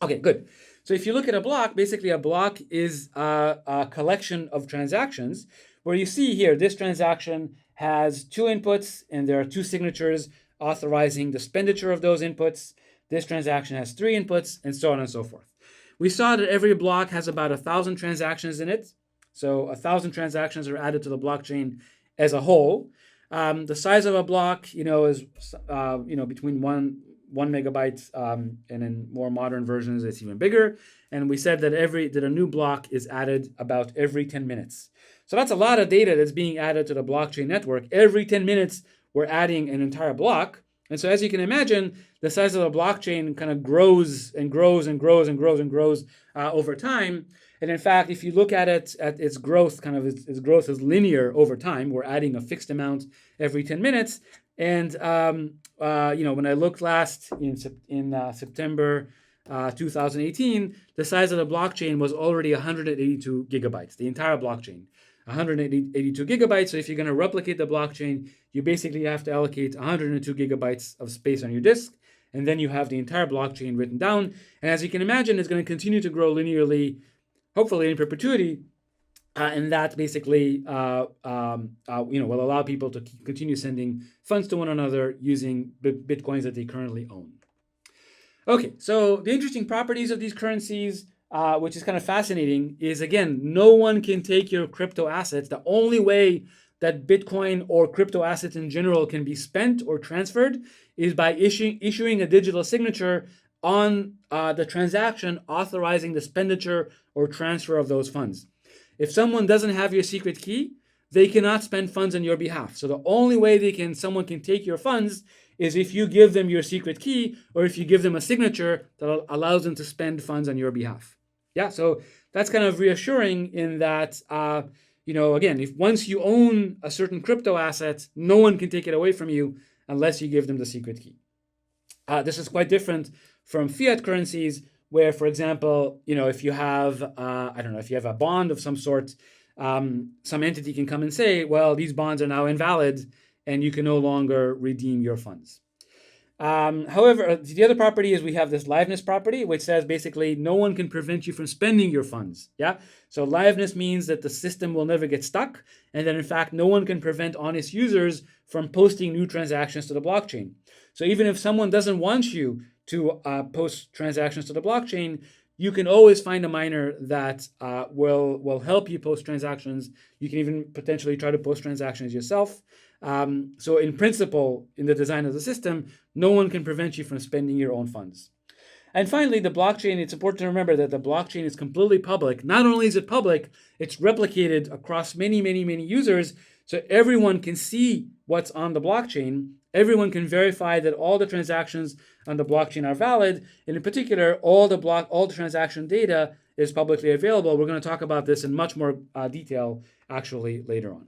Okay, good. So if you look at a block, basically a block is a collection of transactions where you see here this transaction has two inputs and there are two signatures authorizing the expenditure of those inputs. This transaction has three inputs and so on and so forth. We saw that every block has about 1,000 transactions in it. So 1,000 transactions are added to the blockchain as a whole. The size of a block, is between one megabyte, and in more modern versions, it's even bigger. And we said that a new block is added about every 10 minutes. So that's a lot of data that's being added to the blockchain network. Every 10 minutes, we're adding an entire block. And so as you can imagine, the size of the blockchain kind of grows and grows and grows and grows and grows over time. And in fact, if you look at it, at its growth, its growth is linear over time. We're adding a fixed amount every 10 minutes. And when I looked last in September 2018, the size of the blockchain was already 182 gigabytes, the entire blockchain. 182 gigabytes. So if you're going to replicate the blockchain, you basically have to allocate 102 gigabytes of space on your disk, and then you have the entire blockchain written down. And as you can imagine, it's going to continue to grow linearly, hopefully in perpetuity. And that basically will allow people to continue sending funds to one another using Bitcoins that they currently own. Okay, so the interesting properties of these currencies, which is kind of fascinating, is again, no one can take your crypto assets. The only way that Bitcoin or crypto assets in general can be spent or transferred is by issuing a digital signature on the transaction authorizing the expenditure or transfer of those funds. If someone doesn't have your secret key, they cannot spend funds on your behalf. So the only way someone can take your funds is if you give them your secret key or if you give them a signature that allows them to spend funds on your behalf. Yeah, so that's kind of reassuring in that, again, if once you own a certain crypto asset, no one can take it away from you unless you give them the secret key. This is quite different from fiat currencies, where, for example, if you have, if you have a bond of some sort, some entity can come and say, well, these bonds are now invalid and you can no longer redeem your funds. However, the other property is we have this liveness property, which says basically no one can prevent you from spending your funds. Yeah. So liveness means that the system will never get stuck, and that in fact no one can prevent honest users from posting new transactions to the blockchain. So even if someone doesn't want you to post transactions to the blockchain, you can always find a miner that will help you post transactions. You can even potentially try to post transactions yourself. So in principle, in the design of the system, no one can prevent you from spending your own funds. And finally, the blockchain, it's important to remember that the blockchain is completely public. Not only is it public, it's replicated across many, many, many users. So everyone can see what's on the blockchain. Everyone can verify that all the transactions on the blockchain are valid. And in particular, all the transaction data is publicly available. We're going to talk about this in much more detail actually later on.